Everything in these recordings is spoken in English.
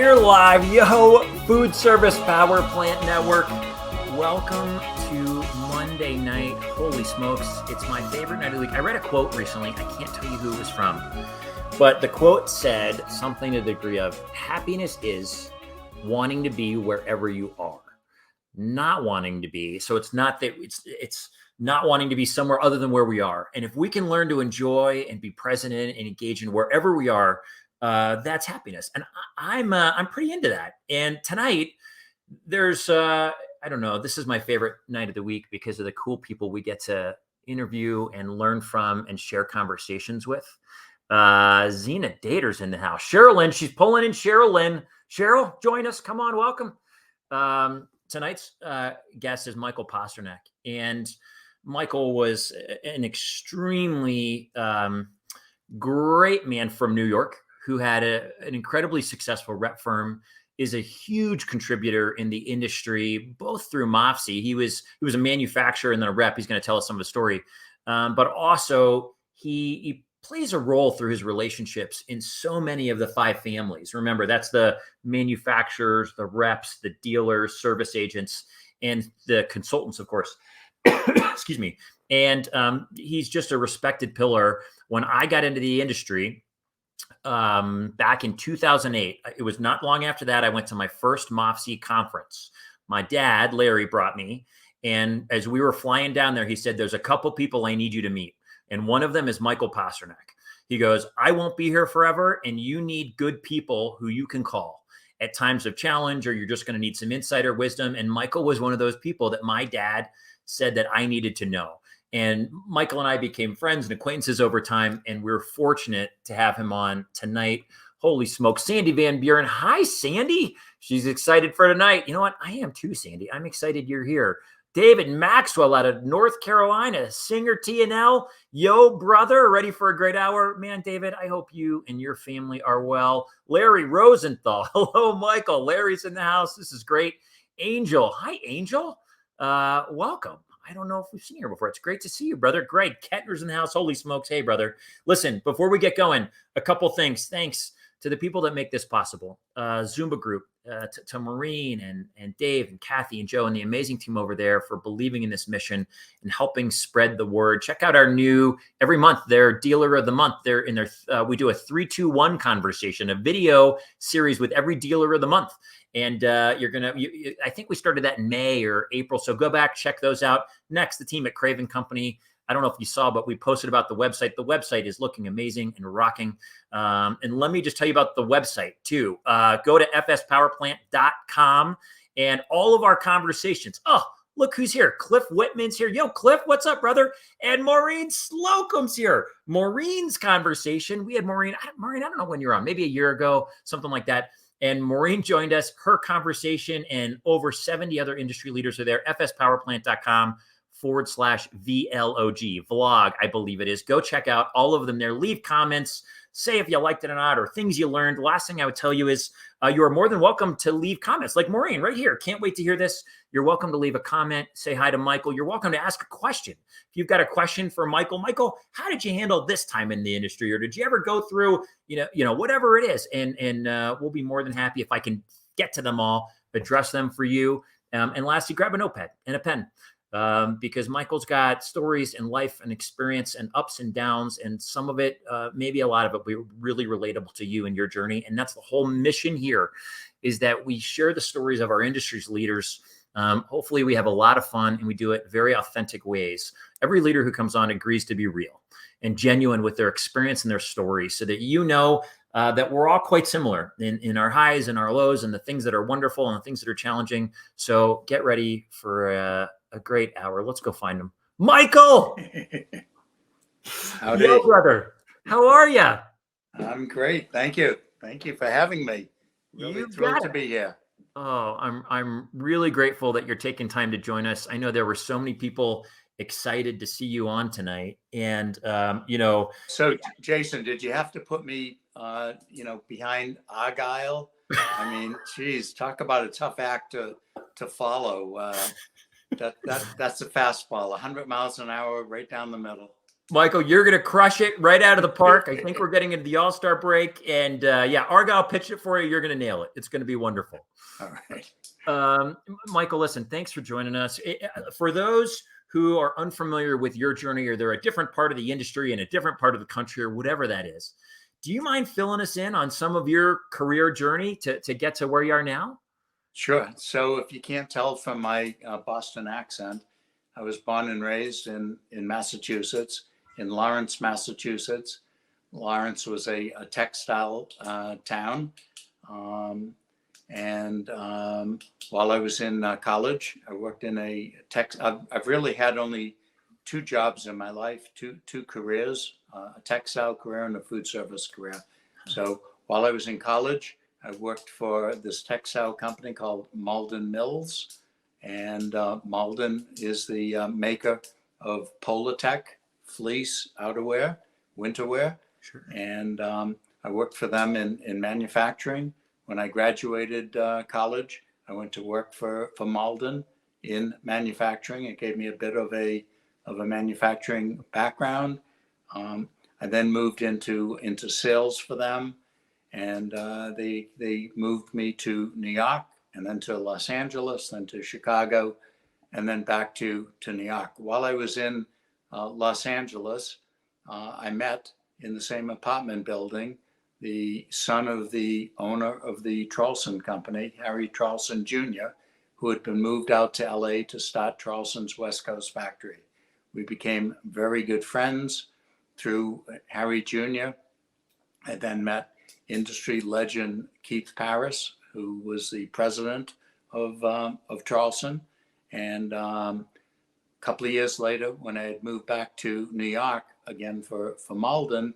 We're live, yo, Food Service Power Plant Network. Welcome to Monday night. Holy smokes, it's my favorite night of the week. I read a quote recently. I can't tell you who it was from, but the quote said something to the degree of happiness is wanting to be wherever you are, not wanting to be. So it's not that it's not wanting to be somewhere other than where we are. And if we can learn to enjoy and be present in and engage in wherever we are, that's happiness. And I'm pretty into that. And tonight there's, I don't know, this is my favorite night of the week because of the cool people we get to interview and learn from and share conversations with. Zena Dater's in the house. Sherilyn, she's pulling in Sherilyn. Cheryl, join us. Come on, welcome. Tonight's guest is Michael Posternak. And Michael was an extremely great man from New York who had an incredibly successful rep firm, is a huge contributor in the industry, both through MAFSI. He was a manufacturer and then a rep. He's going to tell us some of the story. But also he plays a role through his relationships in so many of the five families. Remember, that's the manufacturers, the reps, the dealers, service agents, and the consultants, of course. Excuse me. And he's just a respected pillar. When I got into the industry back in 2008, it was not long after that, I went to my first MAFSI conference. My dad, Larry, brought me. And as we were flying down there, he said, there's a couple people I need you to meet. And one of them is Michael Posternak. He goes, I won't be here forever. And you need good people who you can call at times of challenge, or you're just going to need some insider wisdom. And Michael was one of those people that my dad said that I needed to know. And Michael and I became friends and acquaintances over time, and we're fortunate to have him on tonight. Holy smoke. Sandy Van Buren. Hi, Sandy. She's excited for tonight. You know what? I am too, Sandy. I'm excited you're here. David Maxwell out of North Carolina, Singer TNL. Yo, brother, ready for a great hour? Man, David, I hope you and your family are well. Larry Rosenthal. Hello, Michael. Larry's in the house. This is great. Angel. Hi, Angel. Welcome. I don't know if we've seen her before. It's great to see you, brother. Greg Kettner's in the house. Holy smokes. Hey, brother. Listen, before we get going, a couple things. Thanks to the people that make this possible. Zumba Group, to Maureen and Dave and Kathy and Joe and the amazing team over there for believing in this mission and helping spread the word. Check out our new, every month, their Dealer of the Month. They're in their, we do a 3-2-1 conversation, a video series with every Dealer of the Month. And you're going to, I think we started that in May or April. So go back, check those out. Next, the team at Craven Company. I don't know if you saw, but we posted about the website. The website is looking amazing and rocking. And let me just tell you about the website too. Go to fspowerplant.com and all of our conversations. Oh, look who's here. Cliff Whitman's here. Yo, Cliff, what's up, brother? And Maureen Slocum's here. Maureen's conversation. We had Maureen, I don't know when you're on, maybe a year ago, something like that. And Maureen joined us, her conversation, and over 70 other industry leaders are there. fspowerplant.com/VLOG vlog, I believe it is. Go check out all of them there. Leave comments. Say if you liked it or not, or things you learned. The last thing I would tell you is you are more than welcome to leave comments. Like Maureen right here. Can't wait to hear this. You're welcome to leave a comment. Say hi to Michael. You're welcome to ask a question. If you've got a question for Michael, how did you handle this time in the industry? Or did you ever go through, whatever it is? And we'll be more than happy if I can get to them all, address them for you. And lastly, grab a notepad and a pen. Because Michael's got stories and life and experience and ups and downs, and some of it, maybe a lot of it, will be really relatable to you and your journey. And that's the whole mission here, is that we share the stories of our industry's leaders. Hopefully we have a lot of fun and we do it very authentic ways. Every leader who comes on agrees to be real and genuine with their experience and their story, so that that we're all quite similar in our highs and our lows and the things that are wonderful and the things that are challenging. So get ready for a great hour. Let's go find him. Michael! Howdy. Hello, brother. How are you? I'm great. Thank you. Thank you for having me. Really thrilled to be here. Oh, I'm really grateful that you're taking time to join us. I know there were so many people excited to see you on tonight. And, So, Jason, did you have to put me, behind Argyle? I mean, geez, talk about a tough act to follow. That's a fastball, 100 miles an hour, right down the middle. Michael, you're going to crush it right out of the park. I think we're getting into the All-Star break. And Argyle pitched it for you. You're going to nail it. It's going to be wonderful. All right. Michael, listen, thanks for joining us. For those who are unfamiliar with your journey, or they're a different part of the industry in a different part of the country, or whatever that is, do you mind filling us in on some of your career journey to get to where you are now? Sure. So if you can't tell from my Boston accent, I was born and raised in Massachusetts, in Lawrence, Massachusetts. Lawrence was a textile town. While I was in college, I worked in I've really had only two jobs in my life, two careers, a textile career and a food service career. So while I was in college, I worked for this textile company called Malden Mills. And Malden is the maker of Polartec, fleece, outerwear, winterwear. Sure. And I worked for them in manufacturing. When I graduated college, I went to work for Malden in manufacturing. It gave me a bit of a manufacturing background. I then moved into sales for them, and they moved me to New York, and then to Los Angeles, then to Chicago, and then back to New York. While I was in Los Angeles, I met in the same apartment building the son of the owner of the Trolson Company, Harry Trolson Jr., who had been moved out to LA to start Trolson's West Coast factory. We became very good friends through Harry Jr. I then met industry legend Keith Paris, who was the president of Trolson. And a couple of years later, when I had moved back to New York again for Malden,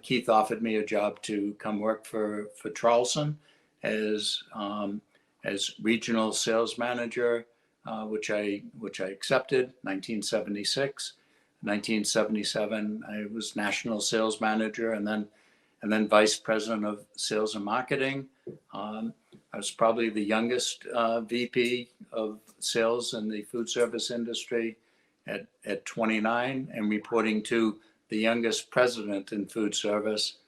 Keith offered me a job to come work for Trolson as regional sales manager, which I accepted. 1976, 1977, I was national sales manager, and then vice president of sales and marketing. I was probably the youngest VP of sales in the food service industry at 29, and reporting to the youngest president in food service,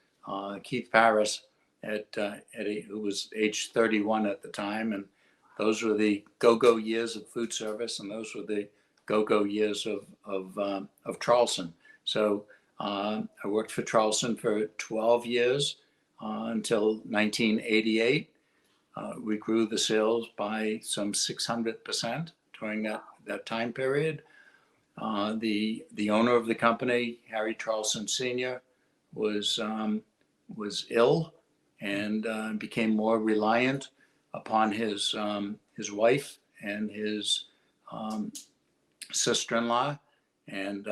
Keith Paris, who was age 31 at the time. And those were the go-go years of food service, and those were the go-go years of Trolson. So I worked for Trolson for 12 years until 1988. We grew the sales by some 600% during that time period. The owner of the company, Harry Trolson Sr., was ill and became more reliant upon his wife and his sister-in-law, and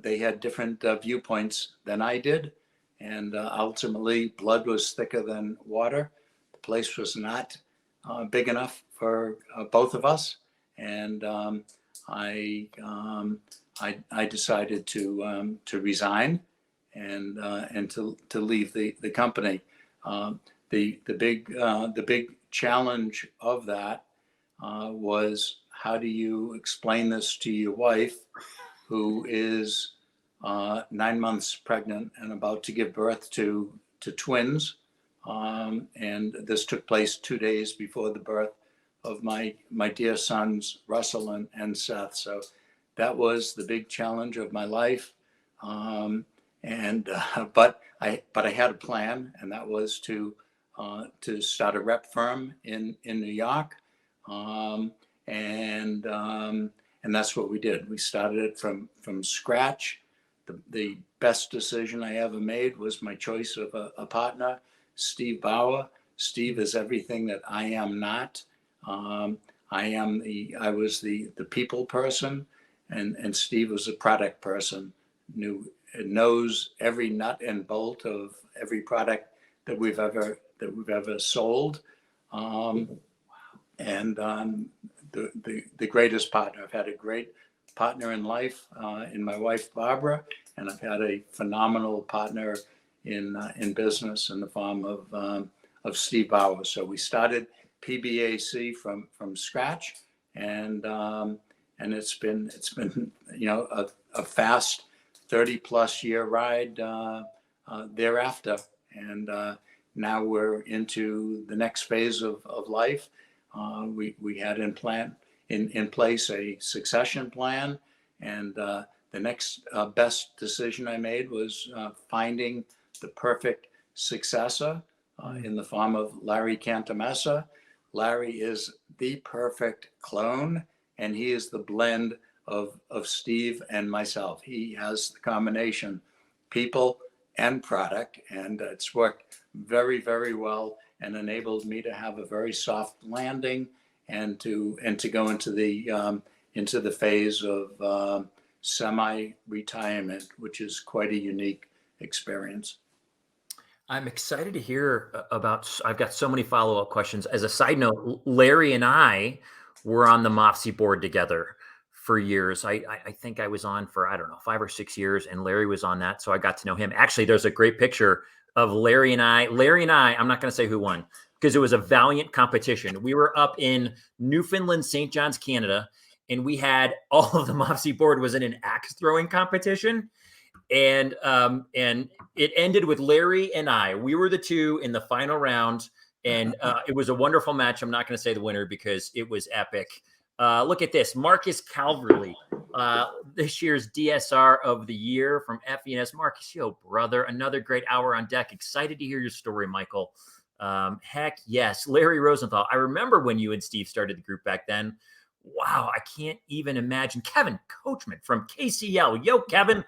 they had different viewpoints than I did. And ultimately, blood was thicker than water. The place was not big enough for both of us, and I decided to resign and to leave the company. The big challenge of that was, how do you explain this to your wife, who is 9 months pregnant and about to give birth to twins? And this took place 2 days before the birth of my dear sons, Russell and Seth. So that was the big challenge of my life. But I had a plan, and that was to start a rep firm in New York. And that's what we did. We started it from scratch. The best decision I ever made was my choice of a partner, Steve Bauer. Steve is everything that I am not. I was the people person, and Steve was a product person. Knows every nut and bolt of every product that we've ever sold. The greatest partner. I've had a great partner in life, in my wife Barbara, and I've had a phenomenal partner in business in the form of Steve Bauer. So we started PBAC from scratch, and it's been a fast 30 plus year ride thereafter. And now we're into the next phase of life. We had in place a succession plan, and the next best decision I made was finding the perfect successor in the form of Larry Cantamessa. Larry is the perfect clone, and he is the blend of Steve and myself. He has the combination people and product, and it's worked very, very well and enabled me to have a very soft landing and to go into the phase of semi-retirement, which is quite a unique experience. I'm excited to hear about, I've got so many follow-up questions. As a side note, Larry and I were on the MAFSI board together for years. I think I was on for, I don't know, 5 or 6 years, and Larry was on that. So I got to know him. Actually, there's a great picture of Larry and I, I'm not going to say who won because it was a valiant competition. We were up in Newfoundland, St. John's, Canada, and we had all of the MAFSI board was in an axe throwing competition. And it ended with Larry and I. We were the two in the final round, and it was a wonderful match. I'm not going to say the winner because it was epic. Look at this. Marcus Calverley, this year's DSR of the year from FENS. Marcus, yo, brother, another great hour on deck. Excited to hear your story, Michael. Heck yes. Larry Rosenthal. I remember when you and Steve started the group back then. Wow, I can't even imagine. Kevin Coachman from KCL. Yo, Kevin,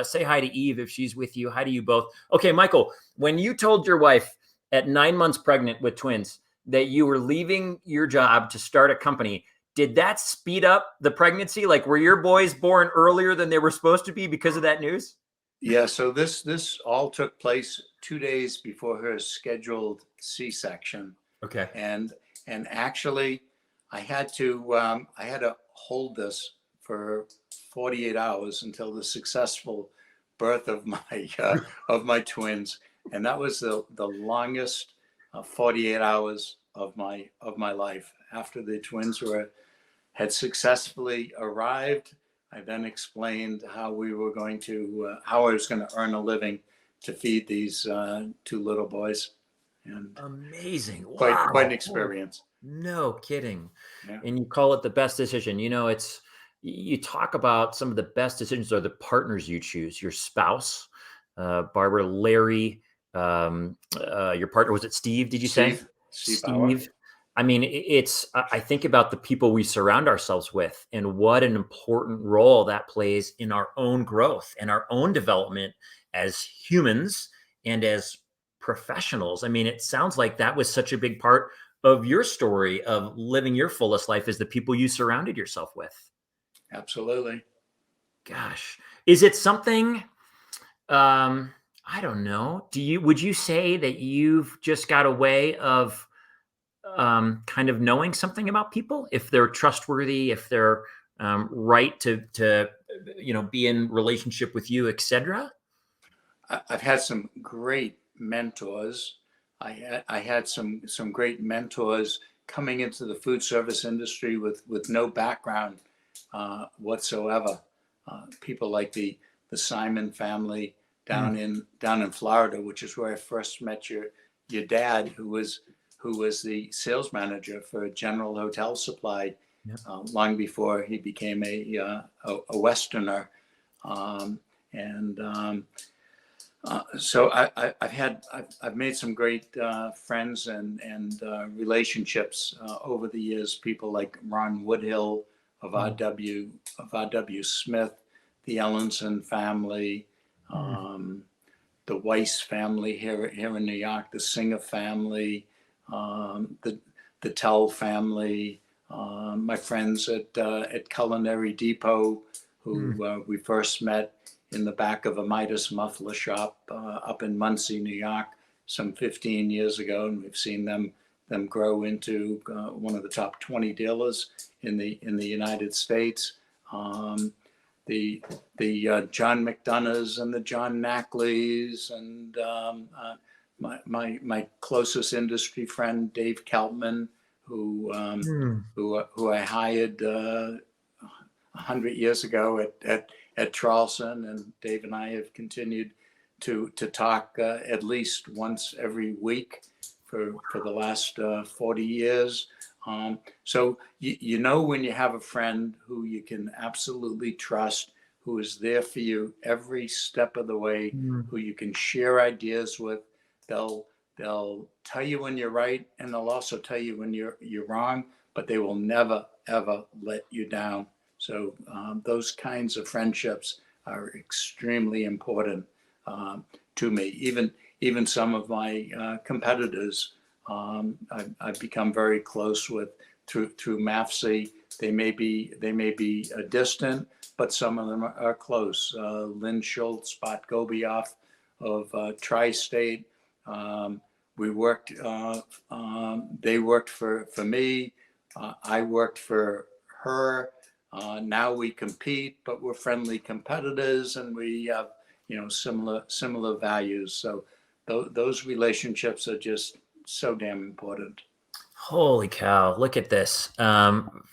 say hi to Eve if she's with you. Hi to you both. Okay, Michael, when you told your wife at 9 months pregnant with twins that you were leaving your job to start a company, did that speed up the pregnancy? Like, were your boys born earlier than they were supposed to be because of that news? Yeah, so this all took place 2 days before her scheduled C-section. Okay. And actually, I had to hold this for 48 hours until the successful birth of my twins, and that was the longest 48 hours of my life. After the twins had successfully arrived, I then explained how I was going to earn a living to feed these 2 little boys. And amazing. Wow. Quite an experience. No kidding. Yeah. And you call it the best decision. You know, you talk about some of the best decisions are the partners you choose, your spouse, Barbara, Larry, your partner, was it Steve? Did you say? Steve. I mean, I think about the people we surround ourselves with and what an important role that plays in our own growth and our own development as humans and as professionals. I mean, it sounds like that was such a big part of your story of living your fullest life is the people you surrounded yourself with. Absolutely. Gosh, is it something, I don't know. Would you say that you've just got a way of kind of knowing something about people, if they're trustworthy, if they're right to be in relationship with you, etc.? I've had some great mentors. I had some great mentors coming into the food service industry with no background whatsoever. People like the Simon family down in Florida, which is where I first met your dad, who was the sales manager for General Hotel Supply. Yep. Long before he became a Westerner. So I've made some great friends and relationships over the years. People like Ron Woodhill of R.W. Smith, the Ellenson family, the Weiss family here in New York, the Singer family, the Tell family, my friends at Culinary Depot, who we first met in the back of a Midas muffler shop up in Muncie, New York, some 15 years ago, and we've seen them grow into one of the top 20 dealers in the United States. The John McDonoughs and the John Nackleys, and my closest industry friend Dave Keltman, who I hired 100 years ago at Charleston, and Dave and I have continued to talk at least once every week for the last 40 years. So you know when you have a friend who you can absolutely trust, who is there for you every step of the way, who you can share ideas with. They'll tell you when you're right, and they'll also tell you when you're wrong, but they will never ever let you down. So those kinds of friendships are extremely important to me. Even some of my competitors, I've become very close with through MAFSI. They may be distant, but some of them are close. Lynn Schultz, Spot Gobioff of Tri-State. We worked. They worked for me. I worked for her. Now we compete, but we're friendly competitors, and we have similar values. So those relationships are just so damn important. Holy cow! Look at this.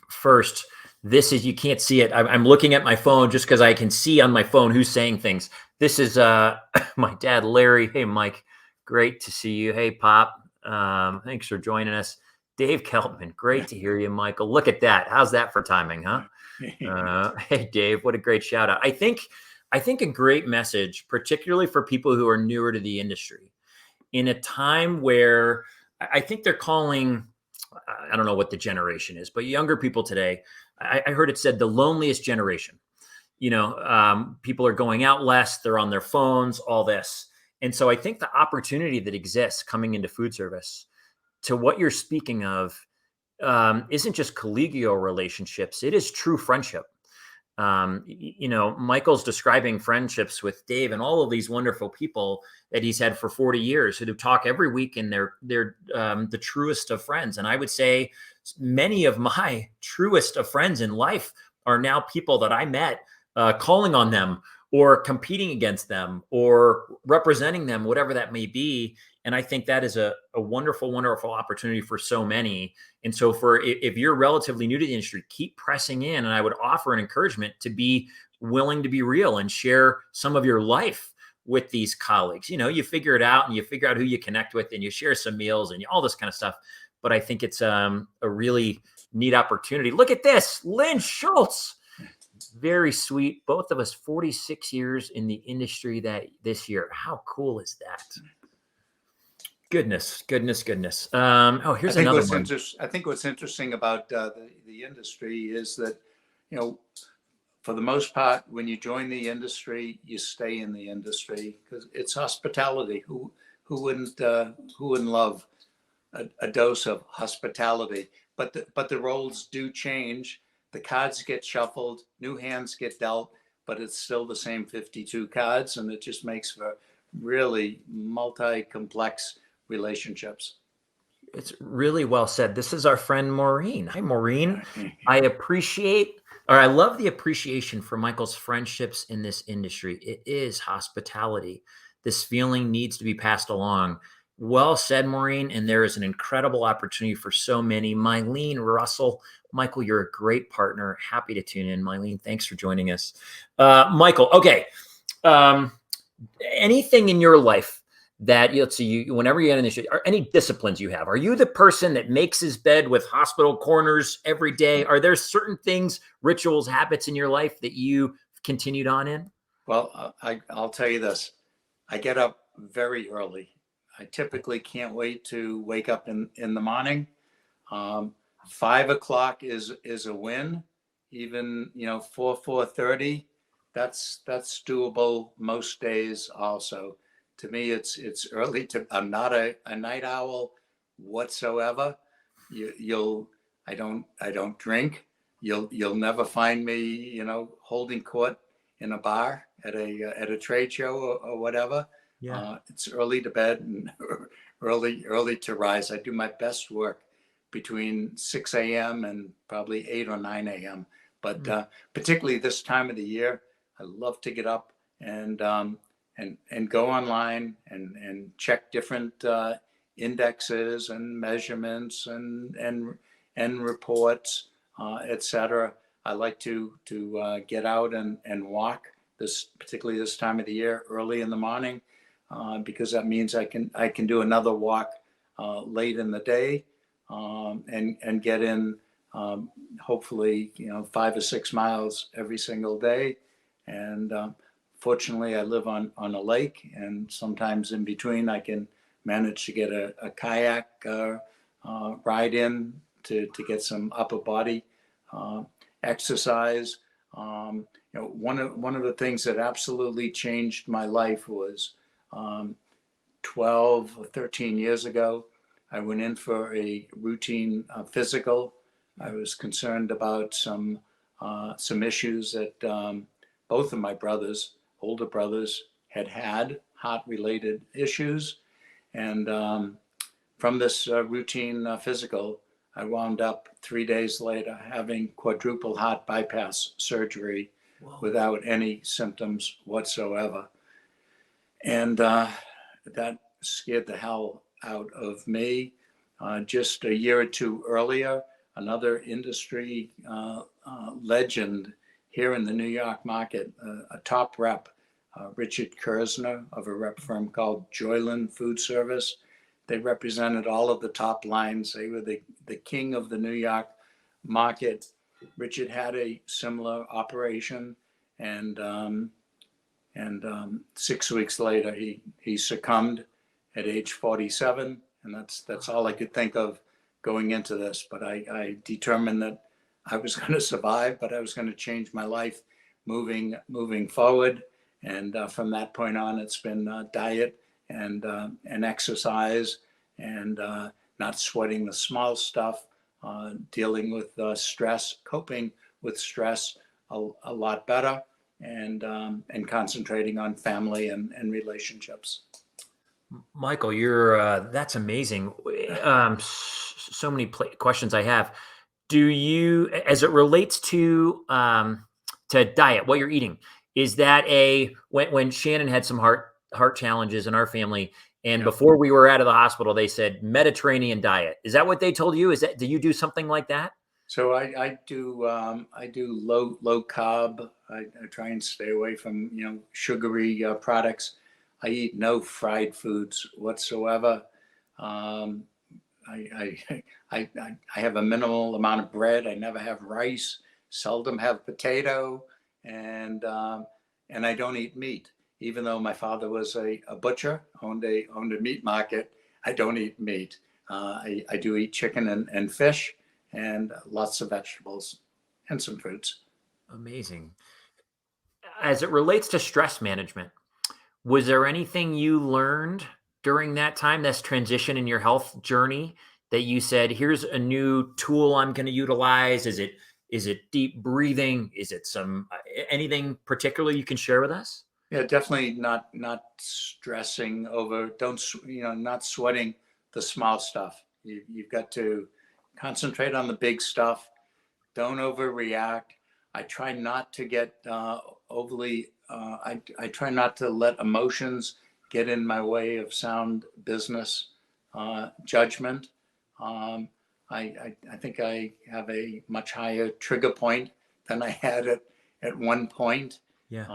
First, this is, you can't see it. I'm looking at my phone just because I can see on my phone who's saying things. This is my dad, Larry. Hey, Mike. Great to see you. Hey, Pop. Thanks for joining us. Dave Keltman. Great to hear you, Michael. Look at that. How's that for timing, huh? Hey, Dave. What a great shout out. I think a great message, particularly for people who are newer to the industry, in a time where I think they're calling, I don't know what the generation is, but younger people today, I heard it said the loneliest generation. People are going out less, they're on their phones, all this. And so I think the opportunity that exists coming into food service, to what you're speaking of, isn't just collegial relationships, it is true friendship. Michael's describing friendships with Dave and all of these wonderful people that he's had for 40 years who talk every week, and they're the truest of friends. And I would say many of my truest of friends in life are now people that I met calling on them or competing against them or representing them, whatever that may be. And I think that is a wonderful, wonderful opportunity for so many. And so if you're relatively new to the industry, keep pressing in. And I would offer an encouragement to be willing to be real and share some of your life with these colleagues. You figure it out, and you figure out who you connect with, and you share some meals and all this kind of stuff. But I think it's a really neat opportunity. Look at this, Lynn Schultz. Very sweet. Both of us 46 years in the industry this year. How cool is that? Goodness. Here's another one. I think what's interesting about the industry is that, for the most part, when you join the industry, you stay in the industry because it's hospitality. Who wouldn't love a dose of hospitality? But the roles do change. The cards get shuffled, new hands get dealt, but it's still the same 52 cards, and it just makes for really multi-complex relationships. It's really well said. This is our friend Maureen. Hi, Maureen. I love the appreciation for Michael's friendships in this industry. It is hospitality. This feeling needs to be passed along. Well said, Maureen. And there is an incredible opportunity for so many. Mylene Russell, Michael, you're a great partner. Happy to tune in. Mylene, thanks for joining us. Michael, okay. Anything in your life that, let's see, whenever you get in this, are any disciplines you have? Are you the person that makes his bed with hospital corners every day? Are there certain things, rituals, habits in your life that you continued on in? Well, I'll tell you this. I get up very early. I typically can't wait to wake up in the morning. 5 o'clock is a win. Even 4:30, that's doable most days. Also, to me, it's early. I'm not a night owl whatsoever. I don't drink. You'll never find me holding court in a bar at a trade show or whatever. Yeah. It's early to bed and early to rise. I do my best work between 6 a.m. and probably 8 or 9 a.m. But particularly this time of the year, I love to get up and go online and check different indexes and measurements and reports, etc. I like to get out and walk particularly this time of the year, early in the morning, because that means I can do another walk late in the day, and get in hopefully 5 or 6 miles every single day. And fortunately, I live on a lake, and sometimes in between I can manage to get a kayak ride in to get some upper body exercise. One of the things that absolutely changed my life was 12 or 13 years ago. I went in for a routine physical. I was concerned about some issues that both of my brothers, older brothers, had heart-related issues, and from this routine physical, I wound up 3 days later having quadruple heart bypass surgery. Whoa. Without any symptoms whatsoever. And that scared the hell out of me. Just a year or two earlier, another industry legend here in the New York market, a top rep, Richard Kurzner of a rep firm called Joyland Foodservice. They represented all of the top lines. They were the king of the New York market. Richard had a similar operation, and 6 weeks later he succumbed at age 47, and that's all I could think of going into this. But I determined that I was going to survive, but I was going to change my life moving forward. And from that point on, it's been diet and exercise, and not sweating the small stuff, dealing with stress, coping with stress a lot better, and concentrating on family and relationships. Michael, that's amazing. So many questions I have. Do you, as it relates to diet, what you're eating, is that when Shannon had some heart challenges in our family, and yep. Before we were out of the hospital, they said Mediterranean diet. Is that what they told you? Do you do something like that? So I do low carb. I try and stay away from sugary products. I eat no fried foods whatsoever. I have a minimal amount of bread. I never have rice. Seldom have potato, and I don't eat meat. Even though my father was a butcher, owned a meat market, I don't eat meat. I do eat chicken and fish, and lots of vegetables and some fruits. Amazing. As it relates to stress management, was there anything you learned during that time, this transition in your health journey, that you said, here's a new tool I'm going to utilize? Is it deep breathing? Is it anything particular you can share with us? Yeah, definitely not stressing over, not sweating the small stuff. You've got to concentrate on the big stuff. Don't overreact. I try not to get overly, I try not to let emotions get in my way of sound business judgment. I think I have a much higher trigger point than I had at one point. Yeah.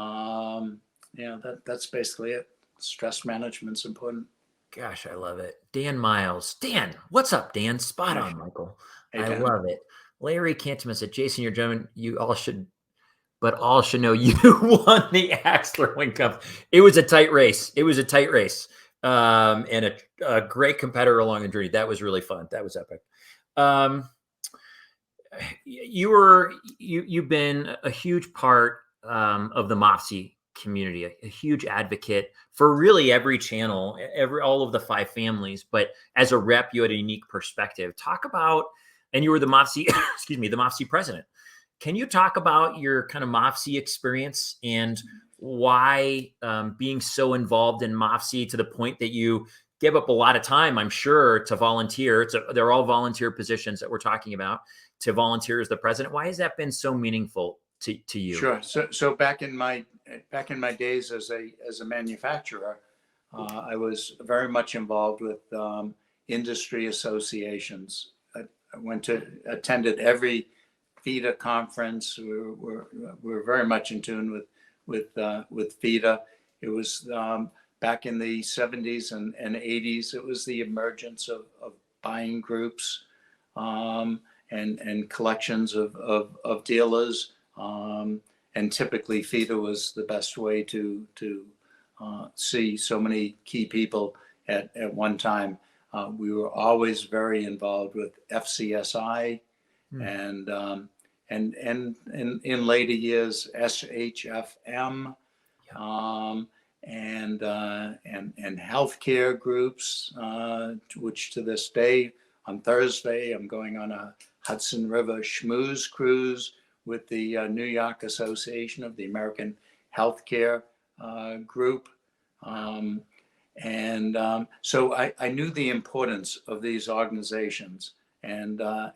That's basically it. Stress management's important. Gosh, I love it. Dan Miles. Dan, what's up, Dan? Spot on, Michael. Hey, I love it. Larry Cantima said, Jason, you're gentlemen, all should know you won the axe throwing cup. It was a tight race. And a great competitor along the journey. That was really fun. That was epic. You've been a huge part of the MAFSI community, a huge advocate for really every channel, all of the 5 families. But as a rep, you had a unique perspective. Talk about, and you were the MAFSI, the MAFSI president. Can you talk about your kind of MAFSI experience and why being so involved in MAFSI to the point that you give up a lot of time, I'm sure, to volunteer? They're all volunteer positions that we're talking about, to volunteer as the president. Why has that been so meaningful to you? Sure. So back in my days as a manufacturer, I was very much involved with industry associations. I attended every FIDA conference. We're very much in tune with FIDA. It was back in the 70s and 80s. It was the emergence of buying groups and collections of dealers. And typically FIDA was the best way to see so many key people at one time. We were always very involved with FCSI and in later years SHFM and healthcare groups, which to this day on Thursday I'm going on a Hudson River schmooze cruise with the New York Association of the American Healthcare Group. So I knew the importance of these organizations, and I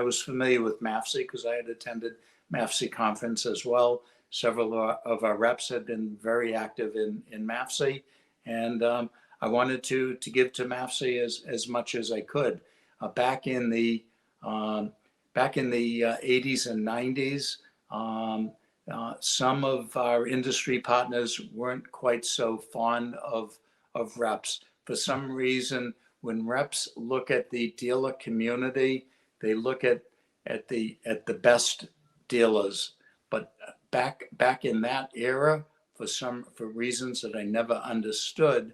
was familiar with MAFSI because I had attended MAFSI conference as well. Several of our reps had been very active in MAFSI, and I wanted to give to MAFSI as much as I could. Back in the 80s and 90s, some of our industry partners weren't quite so fond of reps. For some reason, when reps look at the dealer community, they look at the best dealers. But back in that era, for reasons that I never understood,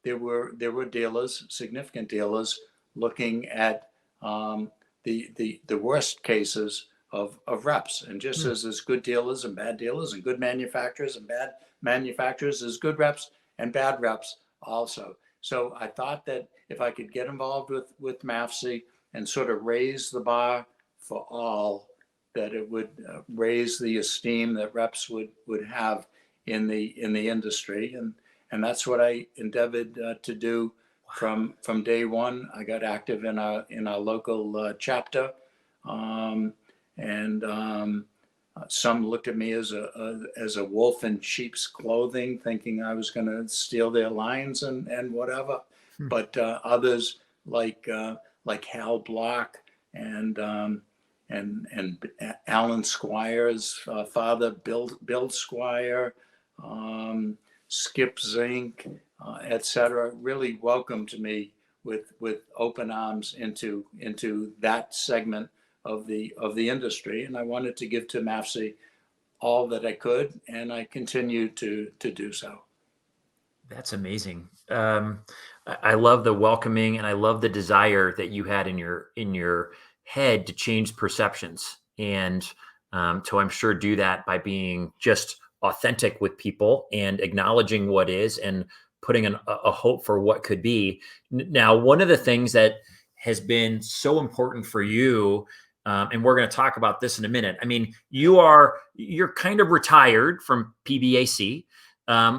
there were dealers, significant dealers, looking at the worst cases of reps. And just as there's good dealers and bad dealers, and good manufacturers and bad manufacturers, there's good reps and bad reps also. So I thought that if I could get involved with MAFSI and sort of raise the bar for all, that it would raise the esteem that reps would have in the industry. And that's what I endeavored to do from day one. I got active in our local chapter. Some looked at me as a wolf in sheep's clothing, thinking I was going to steal their lines and whatever. But others like Hal Block and Alan Squire's father, Bill Squire, Skip Zink, etc., really welcomed me with open arms into that segment of the industry, and I wanted to give to MAFSI all that I could, and I continue to do so. That's amazing. I love the welcoming, and I love the desire that you had in your head to change perceptions, and to, I'm sure, do that by being just authentic with people and acknowledging what is and putting a hope for what could be. Now, one of the things that has been so important for you, and we're going to talk about this in a minute. I mean, you're kind of retired from PBAC,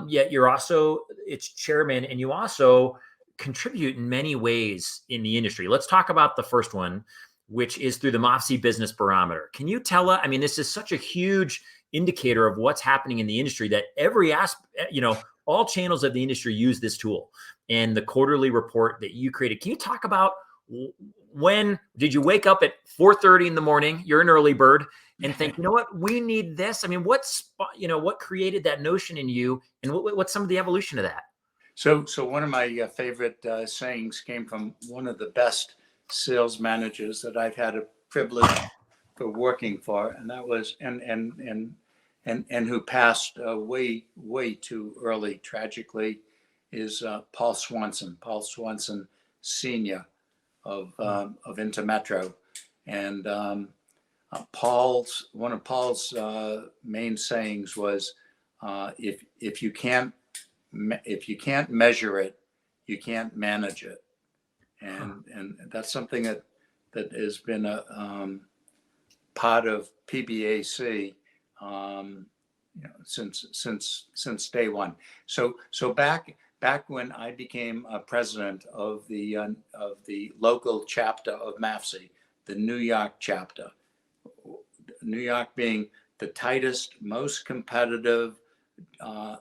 yet you're also its chairman, and you also contribute in many ways in the industry. Let's talk about the first one, which is through the MAFSI Business Barometer. Can you tell us? I mean, this is such a huge indicator of what's happening in the industry that every aspect, all channels of the industry use this tool. And the quarterly report that you created. Can you talk about when did you wake up at 4:30 in the morning? You're an early bird, and think, you know what, we need this. I mean, what created that notion in you, and what's some of the evolution of that? So one of my favorite sayings came from one of the best sales managers that I've had a privilege for working for, and that was and who passed way too early, tragically, is Paul Swanson Sr. of Intermetro. And one of Paul's main sayings was, if you can't measure it, you can't manage it. And that's something that has been a part of PBAC since day one. So back when I became president of the local chapter of MAFSI, the New York chapter, New York being the tightest, most competitive, a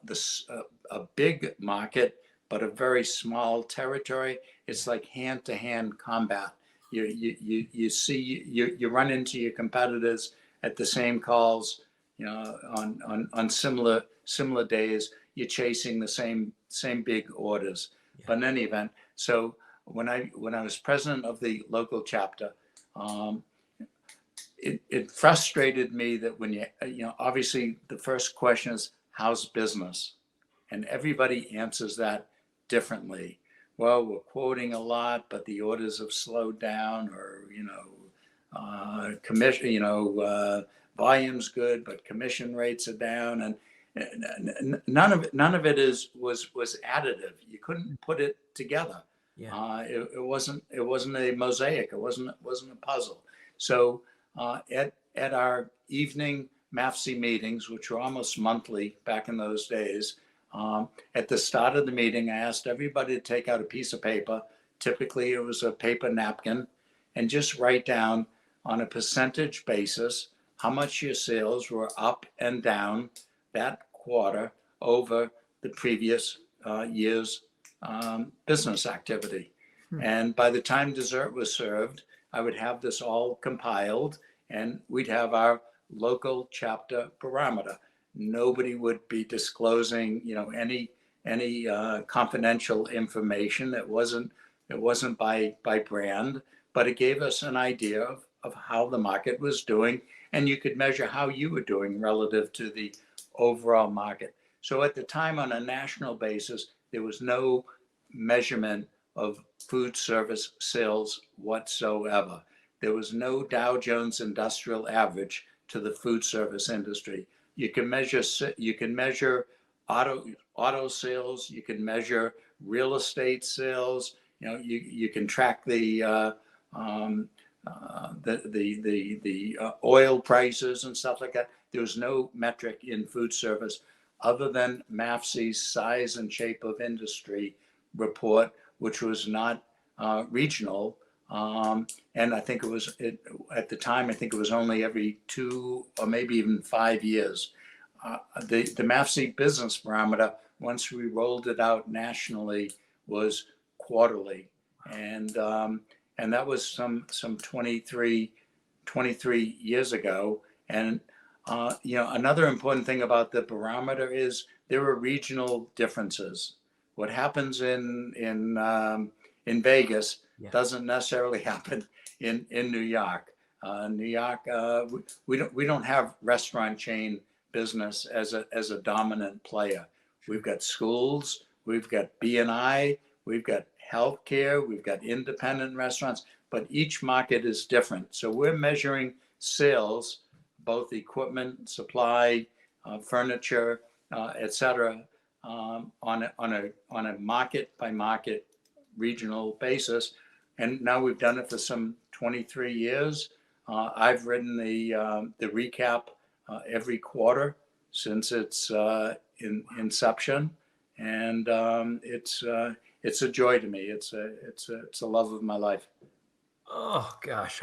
big market, but a very small territory. It's like hand-to-hand combat. You see, you run into your competitors at the same calls, on similar days. You're chasing the same big orders. Yeah. But in any event, so when I was president of the local chapter, it frustrated me that when obviously the first question is, how's business? And everybody answers that differently. Well, we're quoting a lot, but the orders have slowed down, or commission, volume's good, but commission rates are down, and none of it was additive. You couldn't put it together. Yeah. It wasn't a mosaic. It wasn't a puzzle. So at our evening MAFSI meetings, which were almost monthly back in those days, at the start of the meeting, I asked everybody to take out a piece of paper. Typically, it was a paper napkin, and just write down on a percentage basis how much your sales were up and down that quarter over the previous year's business activity. And by the time dessert was served, I would have this all compiled, and we'd have our local chapter barometer. Nobody would be disclosing, any confidential information. It wasn't by brand, but it gave us an idea of how the market was doing, and you could measure how you were doing relative to the overall market. So at the time, on a national basis, there was no measurement of food service sales whatsoever. There was no Dow Jones Industrial Average to the food service industry. You can measure auto sales. You can measure real estate sales. You can track the oil prices and stuff like that. There was no metric in food service other than MAFSI's size and shape of industry report, which was not regional. And I think at the time, I think it was only every 2 or maybe even 5 years. The MAFSI Business Barometer, once we rolled it out nationally, was quarterly. And that was some 23 years ago. And another important thing about the barometer is there are regional differences. What happens in Vegas doesn't necessarily happen in New York. New York, we don't have restaurant chain business as a dominant player. We've got schools, we've got B&I, we've got healthcare, we've got independent restaurants, but each market is different. So we're measuring sales, both equipment, supply, furniture, et cetera, on a market by market regional basis. And now we've done it for some 23 years. I've written the recap every quarter since its inception, and it's a joy to me. It's a love of my life. Oh gosh,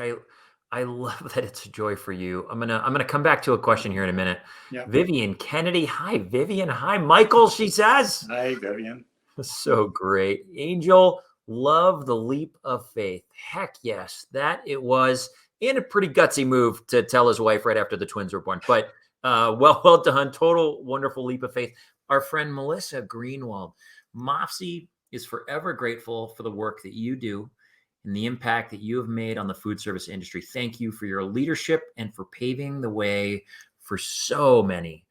I love that it's a joy for you. I'm gonna come back to a question here in a minute. Yeah. Vivian Kennedy. Hi, Vivian. Hi, Michael, she says. Hi, Vivian. So great. Angel, love the leap of faith. Heck yes, that it was. And a pretty gutsy move to tell his wife right after the twins were born. But well done. Total wonderful leap of faith. Our friend Melissa Greenwald. MAFSI is forever grateful for the work that you do and the impact that you have made on the food service industry. Thank you for your leadership and for paving the way for so many.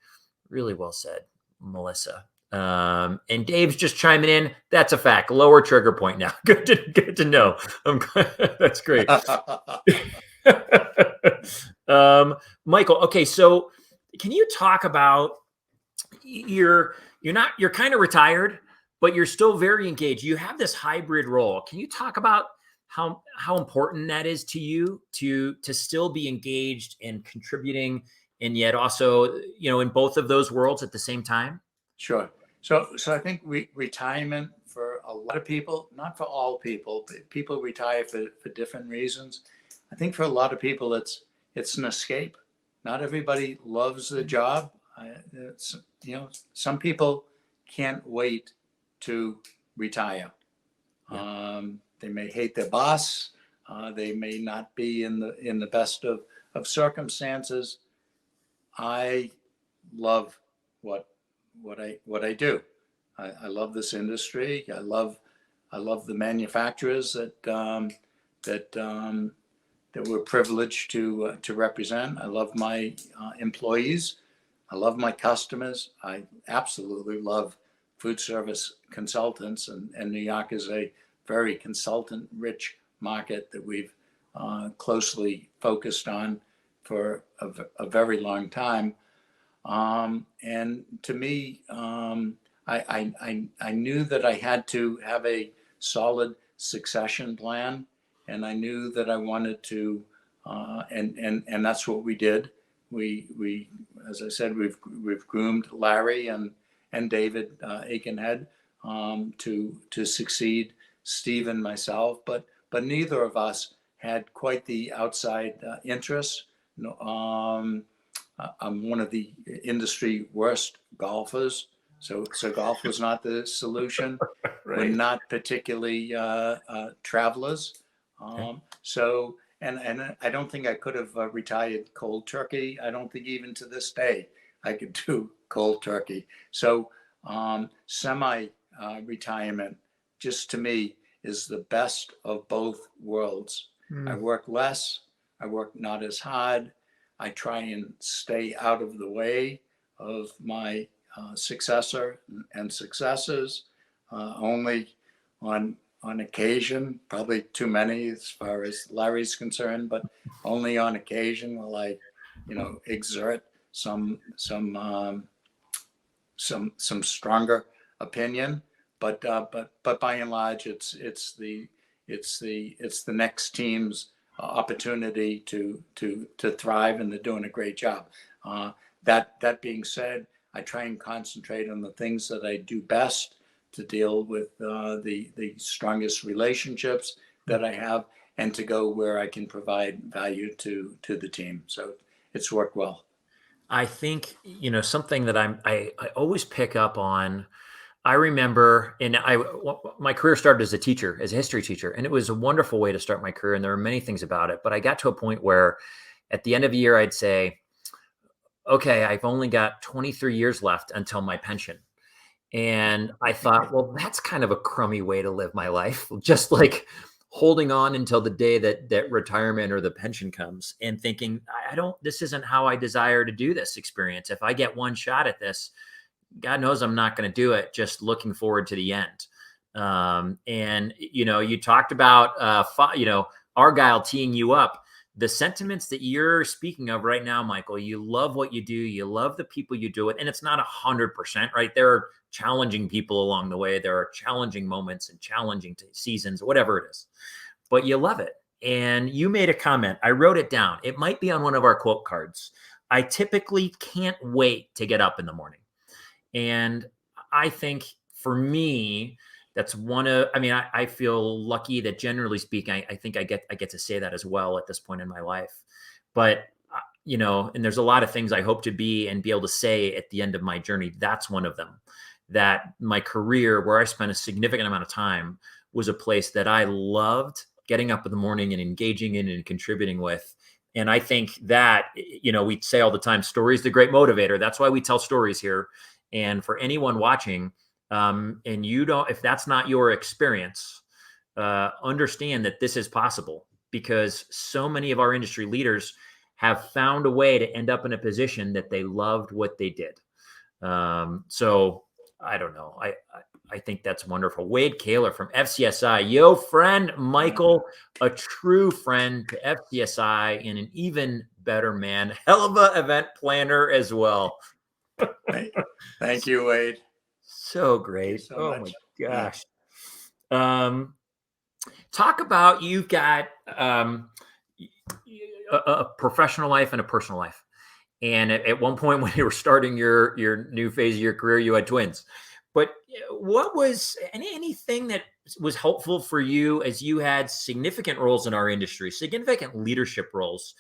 Really well said, Melissa. And Dave's just chiming in. That's a fact. Lower trigger point now. Good to know. That's great. Michael, okay, so can you talk about you're kind of retired, but you're still very engaged. You have this hybrid role. Can you talk about how important that is to you to still be engaged and contributing, and yet also in both of those worlds at the same time? Sure. So I think retirement for a lot of people, not for all people, people retire for different reasons. I think for a lot of people, it's an escape. Not everybody loves the job. Some people can't wait to retire. They may hate their boss. They may not be in the best of circumstances. I love what I do. I love this industry. I love the manufacturers that we're privileged to represent. I love my employees. I love my customers. I absolutely love food service consultants, and New York is a very consultant-rich market that we've closely focused on for a very long time. And to me, I knew that I had to have a solid succession plan, and I knew that I wanted to, and that's what we did. We as I said, we've groomed Larry and David Aikenhead to succeed Steve and myself, but neither of us had quite the outside interest. I'm one of the industry worst golfers, so golf was not the solution. Right. We're not particularly travelers, so and I don't think I could have retired cold turkey. I don't think even to this day I could do cold turkey. So semi retirement, just to me, is the best of both worlds. I work less. I work not as hard. I try and stay out of the way of my successor and successors. Only on occasion, probably too many as far as Larry's concerned, but only on occasion will I, exert some stronger opinion. But by and large, it's the next team's opportunity to thrive, and they're doing a great job. That being said, I try and concentrate on the things that I do best to deal with the strongest relationships that I have, and to go where I can provide value to the team. So it's worked well. I think, something that I always pick up on. I remember, my career started as a teacher, as a history teacher, and it was a wonderful way to start my career. And there are many things about it, but I got to a point where at the end of the year, I'd say, okay, I've only got 23 years left until my pension. And I thought, well, that's kind of a crummy way to live my life. Just like holding on until the day that retirement or the pension comes, and thinking, this isn't how I desire to do this experience. If I get one shot at this, God knows I'm not going to do it. Just looking forward to the end. And you talked about, Argyle teeing you up. The sentiments that you're speaking of right now, Michael, you love what you do. You love the people you do it. And it's not 100%, right? There are challenging people along the way. There are challenging moments and challenging seasons, whatever it is, but you love it. And you made a comment. I wrote it down. It might be on one of our quote cards. I typically can't wait to get up in the morning. And I think for me, that's I feel lucky that, generally speaking, I think I get to say that as well at this point in my life. But, and there's a lot of things I hope to be and be able to say at the end of my journey. That's one of them. That my career, where I spent a significant amount of time, was a place that I loved getting up in the morning and engaging in and contributing with. And I think that, we say all the time, story is the great motivator. That's why we tell stories here. And for anyone watching, and if that's not your experience, understand that this is possible, because so many of our industry leaders have found a way to end up in a position that they loved what they did. So I don't know. I think that's wonderful. Wade Kaler from FCSI, yo friend, Michael, a true friend to FCSI and an even better man, hell of an event planner as well. Thank you, Wade. So great. So much. My gosh. Talk about, you've got a professional life and a personal life. And at one point when you were starting your new phase of your career, you had twins. But what was anything that was helpful for you as you had significant roles in our industry, significant leadership roles,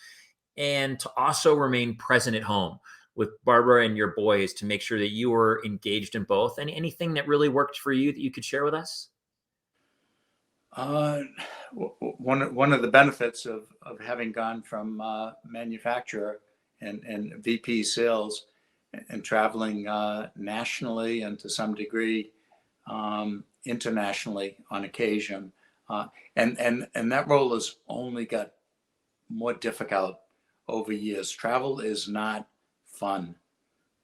and to also remain present at home with Barbara and your boys, to make sure that you were engaged in both? And anything that really worked for you that you could share with us? Uh, one of the benefits of having gone from manufacturer and VP sales and traveling nationally and to some degree internationally on occasion, and that role has only got more difficult over years. Travel is not fun,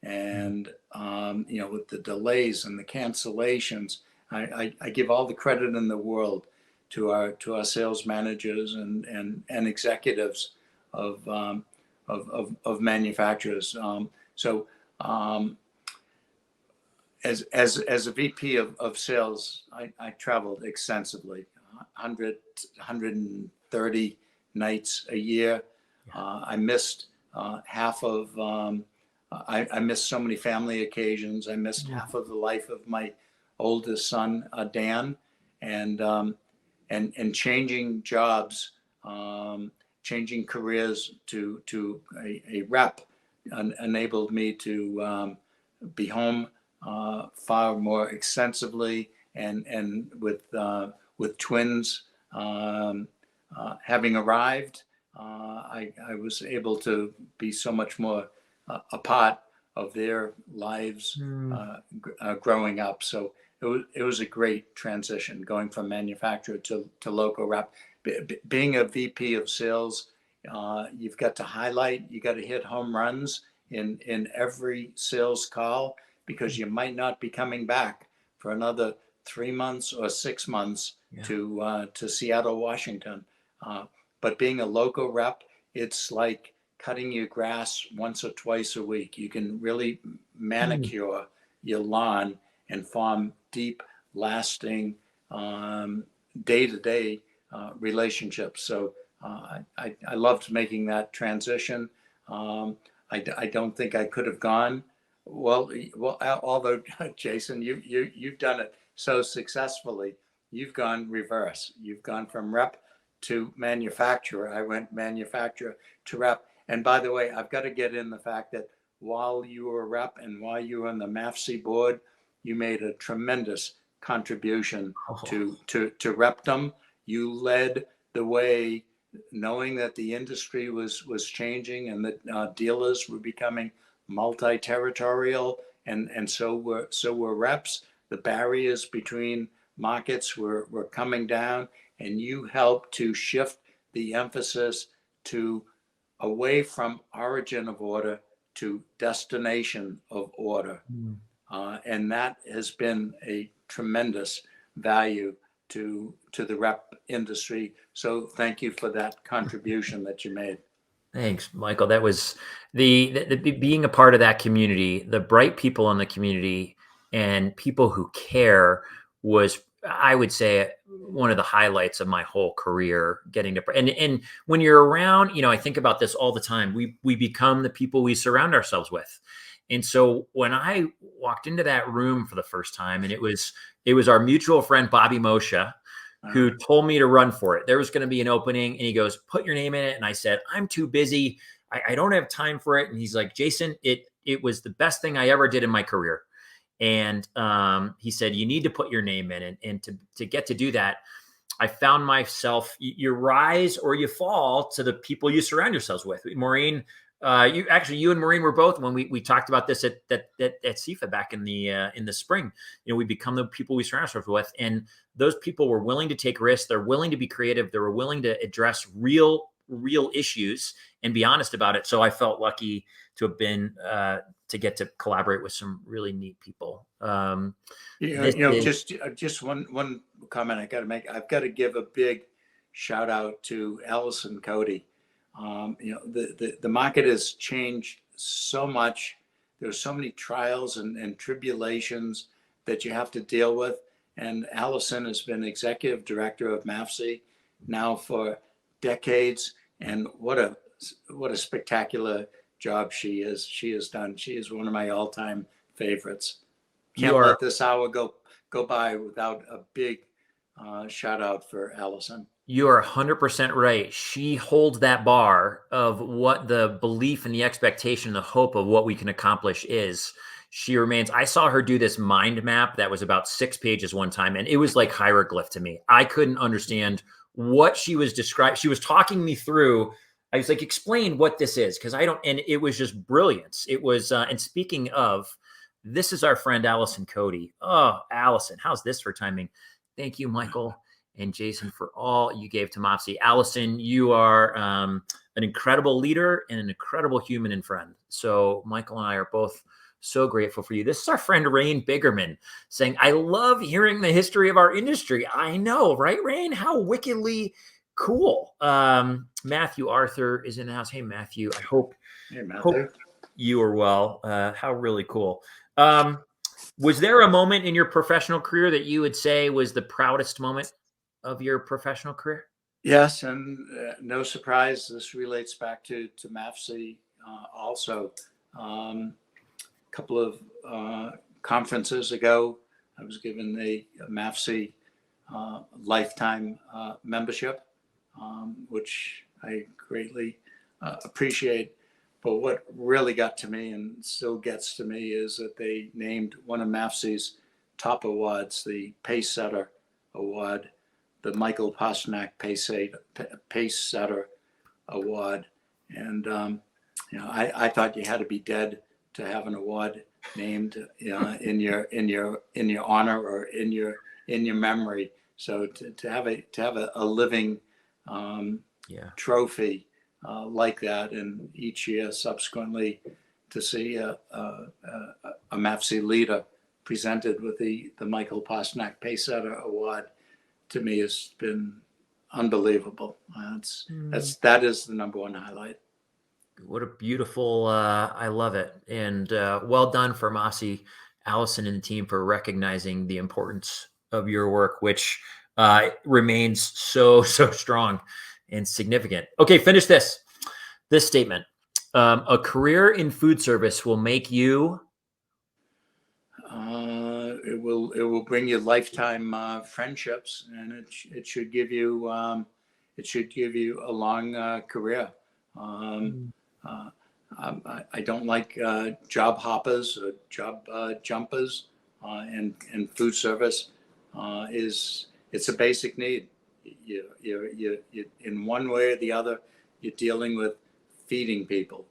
and with the delays and the cancellations, I give all the credit in the world to our sales managers and executives of of manufacturers. So as a VP of sales, I traveled extensively, 130 nights a year. I missed half of. I missed so many family occasions. I missed half of the life of my oldest son, Dan, and changing jobs, changing careers to a rep enabled me to be home far more extensively, and with twins having arrived, I was able to be so much more a part of their lives growing up. So it was a great transition going from manufacturer to local rep. Being a VP of sales, you've got to highlight, you got to hit home runs in every sales call, because you might not be coming back for another 3 months or 6 months to Seattle, Washington. But being a local rep, it's like cutting your grass once or twice a week. You can really manicure your lawn and form deep, lasting, day-to-day relationships. So I loved making that transition. I don't think I could have gone. Well, although Jason, you've done it so successfully. You've gone reverse. You've gone from rep to manufacturer. I went manufacturer to rep. And by the way, I've got to get in the fact that while you were a rep and while you were on the MAFSI board, you made a tremendous contribution to repdom. You led the way, knowing that the industry was changing and that dealers were becoming multi-territorial, and so were reps. The barriers between markets were coming down, and you helped to shift the emphasis to away from origin of order to destination of order. And that has been a tremendous value to the rep industry. So thank you for that contribution that you made. Thanks, Michael. That was the being a part of that community, the bright people in the community and people who care was, I would say, one of the highlights of my whole career. Getting to and when you're around, I think about this all the time. We become the people we surround ourselves with. And so when I walked into that room for the first time, and it was our mutual friend Bobby Moshe who told me to run for it. There was going to be an opening, and he goes, "Put your name in it." And I said, "I'm too busy. I don't have time for it." And he's like, "Jason, it was the best thing I ever did in my career." And he said, "You need to put your name in it." And to get to do that, I found myself, you rise or you fall to the people you surround yourselves with. Maureen, you and Maureen were both, when we talked about this at CIFA back in the spring. We become the people we surround ourselves with, and those people were willing to take risks. They're willing to be creative. They were willing to address real issues and be honest about it. So I felt lucky to have been to get to collaborate with some really neat people. Just one comment I got to make. I've got to give a big shout out to Allison Cody. The market has changed so much. There's so many trials and tribulations that you have to deal with. And Allison has been executive director of MAFSI now for decades. And what a spectacular job she has done. She is one of my all-time favorites. Can't let this hour go by without a big shout out for Allison. You are 100% right. She holds that bar of what the belief and the expectation, the hope of what we can accomplish is. she remains. I saw her do this mind map that was about 6 pages one time, and it was like hieroglyph to me. I couldn't understand what she was describing. She was talking me through. I was like, explain what this is, because I don't, and it was just brilliance. It was, and speaking of, this is our friend Allison Cody. Oh, Allison, how's this for timing? Thank you, Michael and Jason, for all you gave to MAFSI. Allison, you are an incredible leader and an incredible human and friend. So Michael and I are both so grateful for you. This is our friend Rain Biggerman saying, I love hearing the history of our industry. I know, right, Rain? How wickedly cool. Matthew Arthur is in the house. Hey, Matthew. I hope you are well. How really cool. Was there a moment in your professional career that you would say was the proudest moment of your professional career? Yes, and no surprise, this relates back to MAFSI also. A couple of conferences ago, I was given the MAFSI lifetime membership, which I greatly appreciate. But what really got to me and still gets to me is that they named one of MAFSI's top awards, the Pace Setter Award, the Michael Posternak Pace Setter Award. And I thought you had to be dead to have an award named in your honor or in your memory. So to have a living trophy like that, and each year subsequently to see a MAFSI leader presented with the Michael Posternak Pace Setter Award, to me has been unbelievable. That is the number one highlight. What a beautiful, I love it. And well done for MAFSI, Allison and the team, for recognizing the importance of your work, which remains so strong and significant. Okay, finish this statement. A career in food service will make you... It will bring you lifetime friendships, and it should give you a long career. I don't like job hoppers or job jumpers, and food service it's a basic need. You in one way or the other, you're dealing with feeding people.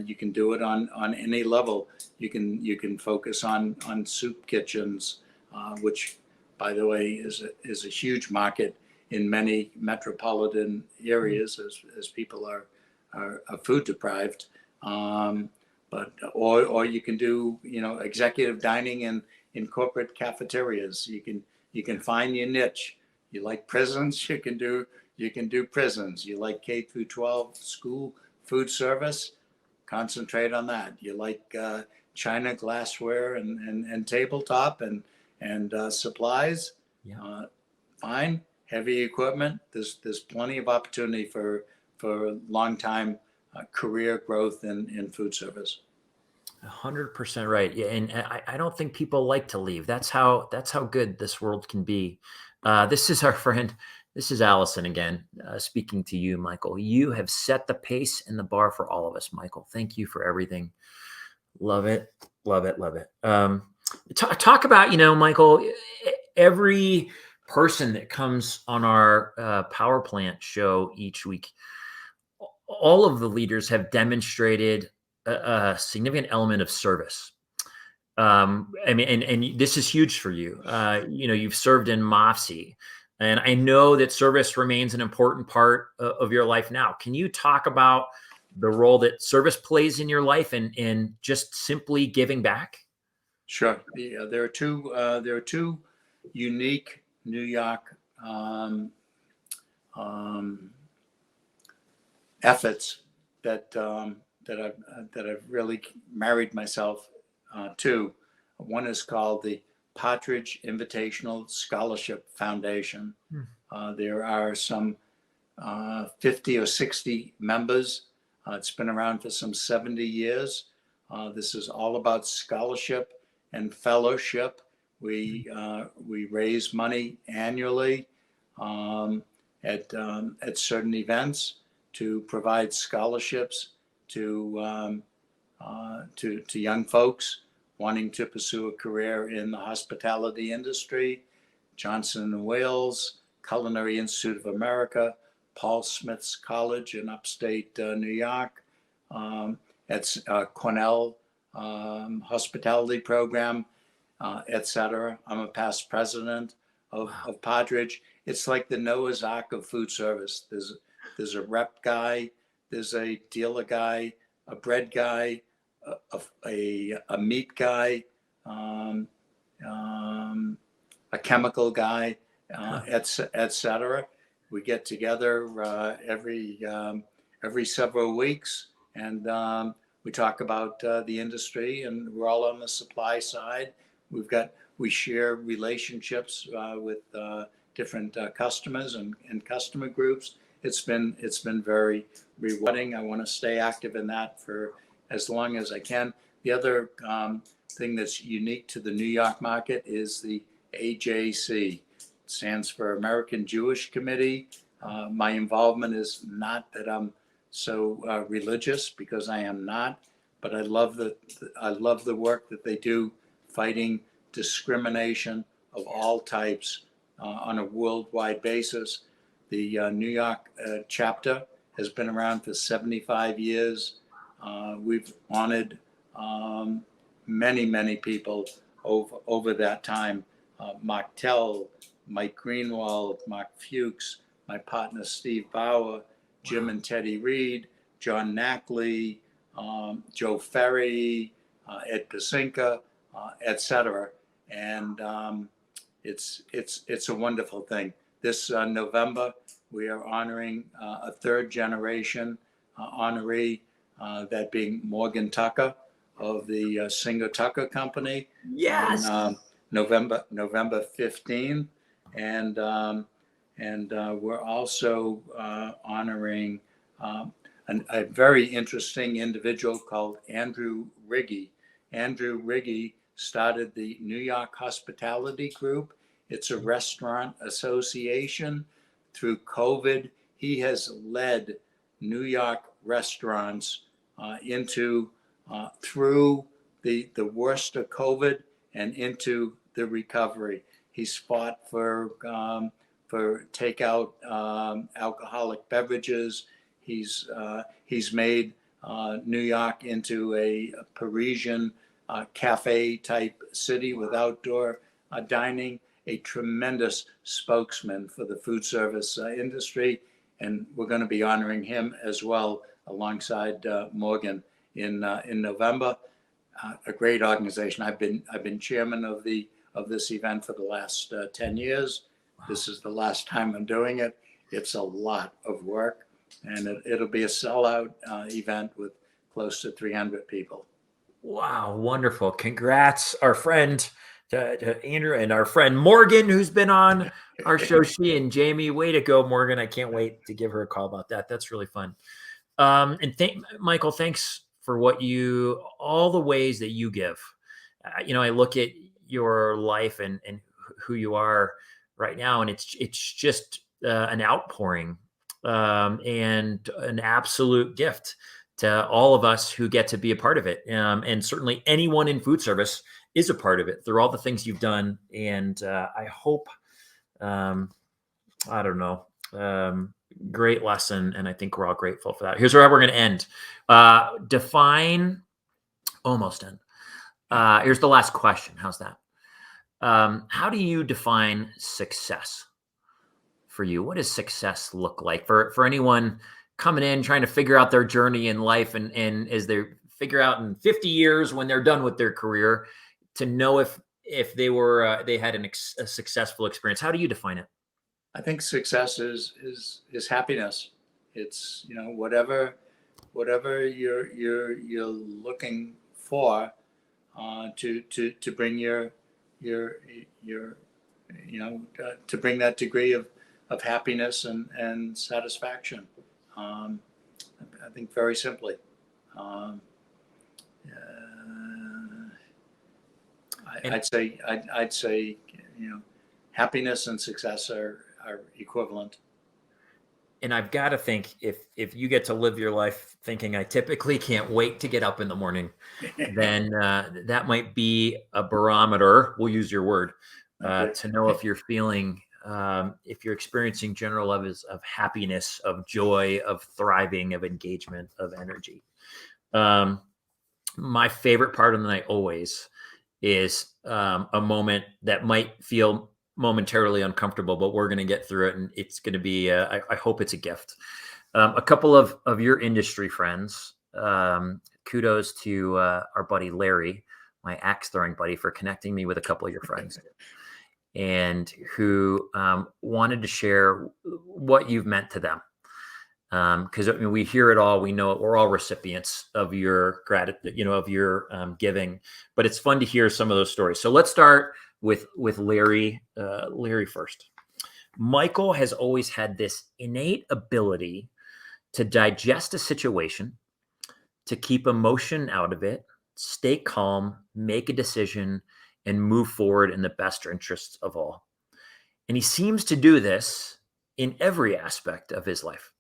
You can do it on any level. You can focus on soup kitchens, which, by the way, is a huge market in many metropolitan areas as people are food deprived. But you can do executive dining in corporate cafeterias. You can find your niche. You like prisons, you can do prisons. You like K through 12 school food service, concentrate on that. You like china, glassware, and tabletop and supplies, fine. Heavy equipment, there's plenty of opportunity for long time career growth in food service. 100% right. Yeah, and I don't think people like to leave. That's how good this world can be. This is our friend. This is Allison again, speaking to you, Michael. You have set the pace and the bar for all of us, Michael. Thank you for everything. Love it. Love it. Love it. Talk about, Michael, every person that comes on our power plant show each week, all of the leaders have demonstrated a significant element of service. I mean, and this is huge for you. You've served in MAFSI, and I know that service remains an important part of your life now. Can you talk about the role that service plays in your life and just simply giving back? Sure. There are two unique New York efforts that I've really married myself to. One is called the Partridge Invitational Scholarship Foundation. There are some 50 or 60 members. It's been around for some 70 years. This is all about scholarship and fellowship. We raise money annually at certain events to provide scholarships to young folks wanting to pursue a career in the hospitality industry, Johnson & Wales, Culinary Institute of America, Paul Smith's College in upstate New York, at Cornell hospitality program, etc. I'm a past president of Partridge. It's like the Noah's Ark of food service. There's a rep guy, there's a dealer guy, a bread guy, a meat guy, a chemical guy, etc. We get together every several weeks, and we talk about the industry, and we're all on the supply side. We share relationships with different customers and customer groups. It's been very rewarding. I want to stay active in that for as long as I can. The other thing that's unique to the New York market is the AJC. It stands for American Jewish Committee. My involvement is not that I'm so religious, because I am not, but I love the work that they do fighting discrimination of all types on a worldwide basis. The New York chapter has been around for 75 years. We've honored many people over that time. Mark Tell, Mike Greenwald, Mark Fuchs, my partner Steve Bauer, Jim and Teddy Reed, John Knackley, Joe Ferry, Ed Pasinka, etc. And it's a wonderful thing. This November, we are honoring a third generation honoree, that being Morgan Tucker of the Singer Tucker Company. Yes. On November 15th, and we're also honoring a very interesting individual called Andrew Riggi. Andrew Riggi started the New York Hospitality Group. It's a restaurant association. Through COVID, he has led New York restaurants through the worst of COVID and into the recovery. He's fought for takeout alcoholic beverages. He's made New York into a Parisian cafe type city with outdoor dining. A tremendous spokesman for the food service industry, and we're going to be honoring him as well alongside Morgan in November. A great organization. I've been chairman of this event for the last 10 years. Wow. This is the last time I'm doing it. It's a lot of work, and it'll be a sellout event with close to 300 people. Wow, wonderful. Congrats, our friend to Andrew, and our friend Morgan, who's been on our show. She and Jamie, way to go, Morgan. I can't wait to give her a call about that. That's really fun. And Michael, thanks for all the ways that you give. I look at your life and who you are right now, and it's just an outpouring and an absolute gift to all of us who get to be a part of it. And certainly anyone in food service is a part of it through all the things you've done. And I hope, I don't know, great lesson. And I think we're all grateful for that. Here's where we're going to end. Almost end. Here's the last question. How's that? How do you define success for you? What does success look like for anyone coming in, trying to figure out their journey in life, and as they figure out in 50 years when they're done with their career, to know if they had a successful experience? How do you define it? I think success is happiness. It's whatever you're looking for to bring your to bring that degree of happiness and satisfaction. I think very simply. I'd say happiness and success are equivalent. And I've got to think if you get to live your life thinking I typically can't wait to get up in the morning, then that might be a barometer. We'll use your word Okay. to know if you're feeling, if you're experiencing general levels of happiness, of joy, of thriving, of engagement, of energy. My favorite part of the night always is a moment that might feel momentarily uncomfortable, but we're going to get through it, and it's going to be. I hope it's a gift. A couple of your industry friends. Kudos to our buddy Larry, my axe throwing buddy, for connecting me with a couple of your friends, and who wanted to share what you've meant to them. Because I mean, we hear it all. We know it. We're all recipients of your gratitude, of your giving. But it's fun to hear some of those stories. So let's start with Larry. Larry first. Michael has always had this innate ability to digest a situation, to keep emotion out of it, stay calm, make a decision, and move forward in the best interests of all. And he seems to do this in every aspect of his life.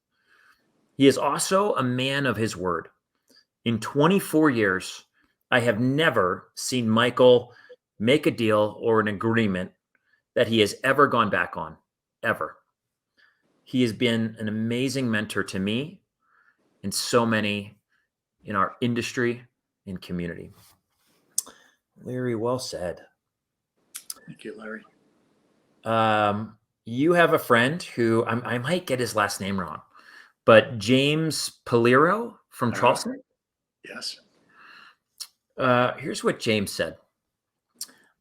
He is also a man of his word. In 24 years, I have never seen Michael make a deal or an agreement that he has ever gone back on, ever. He has been an amazing mentor to me and so many in our industry and community. Larry, well said. Thank you, Larry. You have a friend who I might get his last name wrong, but James Poliro from Charleston. Yes. Here's what James said.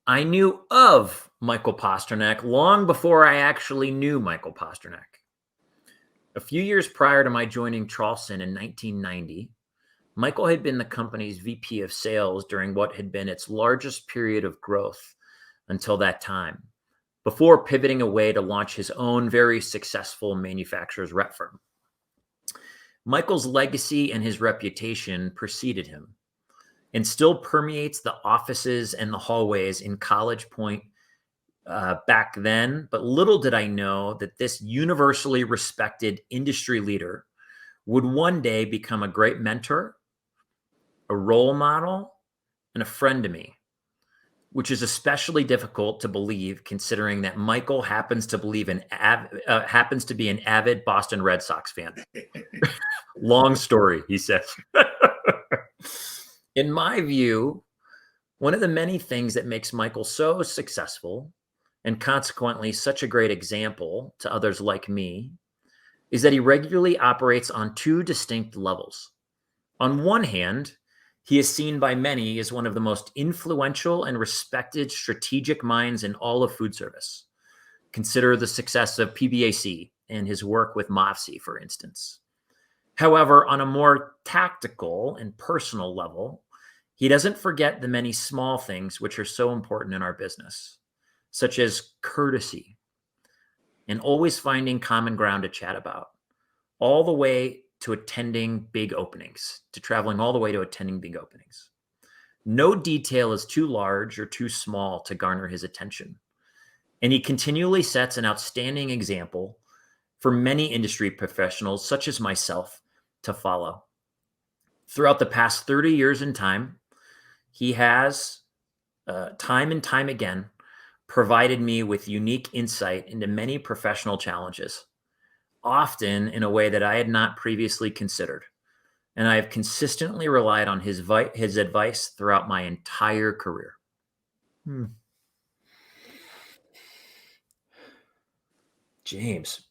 I knew of Michael Posternak long before I actually knew Michael Posternak. A few years prior to my joining Charleston in 1990, Michael had been the company's VP of sales during what had been its largest period of growth until that time, before pivoting away to launch his own very successful manufacturer's rep firm. Michael's legacy and his reputation preceded him and still permeates the offices and the hallways in College Point back then. But little did I know that this universally respected industry leader would one day become a great mentor, a role model, and a friend to me, which is especially difficult to believe considering that Michael happens to be an avid Boston Red Sox fan. Long story, he says. In my view, one of the many things that makes Michael so successful and consequently such a great example to others like me is that he regularly operates on two distinct levels. On one hand, he is seen by many as one of the most influential and respected strategic minds in all of food service. Consider the success of PBAC and his work with MAFSI, for instance. However, on a more tactical and personal level, he doesn't forget the many small things which are so important in our business, such as courtesy and always finding common ground to chat about, all the way to attending big openings, to traveling all the way to attending big openings. No detail is too large or too small to garner his attention. And he continually sets an outstanding example for many industry professionals, such as myself, to follow. Throughout the past 30 years in time, he has, time and time again, provided me with unique insight into many professional challenges, often in a way that I had not previously considered. And I have consistently relied on his advice throughout my entire career. James,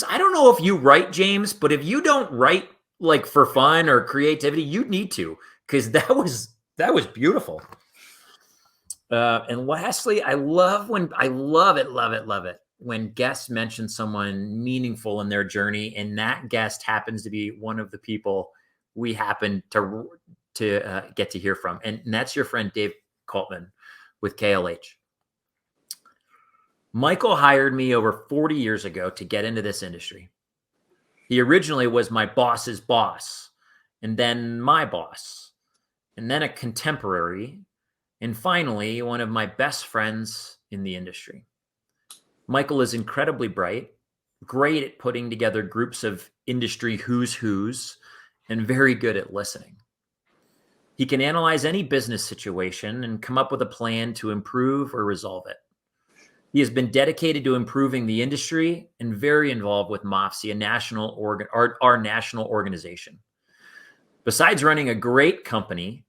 I don't know if you write, James, but if you don't write like for fun or creativity, you need to, because that was beautiful. And lastly, I love it when guests mention someone meaningful in their journey, and that guest happens to be one of the people we happen to get to hear from, and that's your friend Dave Coltman with KLH. Michael hired me over 40 years ago to get into this industry. He originally was my boss's boss, and then my boss, and then a contemporary, and finally, one of my best friends in the industry. Michael is incredibly bright, great at putting together groups of industry who's, and very good at listening. He can analyze any business situation and come up with a plan to improve or resolve it. He has been dedicated to improving the industry and very involved with MAFSI, our national organization. Besides running a great company,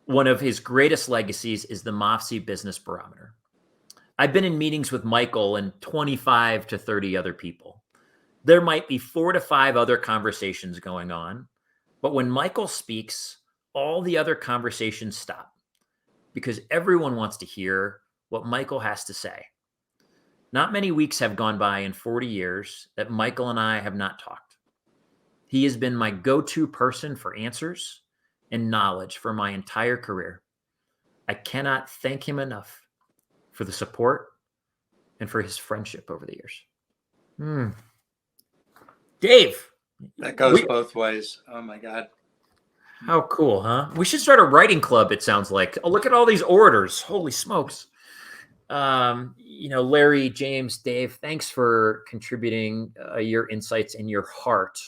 one of his greatest legacies is the MAFSI Business Barometer. I've been in meetings with Michael and 25 to 30 other people. There might be 4 to 5 other conversations going on, but when Michael speaks, all the other conversations stop because everyone wants to hear what Michael has to say. Not many weeks have gone by in 40 years that Michael and I have not talked. He has been my go-to person for answers and knowledge for my entire career. I cannot thank him enough for the support and for his friendship over the years. Dave. That goes both ways. Oh my God. How cool, huh? We should start a writing club, it sounds like. Oh, look at all these orders. Holy smokes. Larry, James, Dave, thanks for contributing your insights and your heart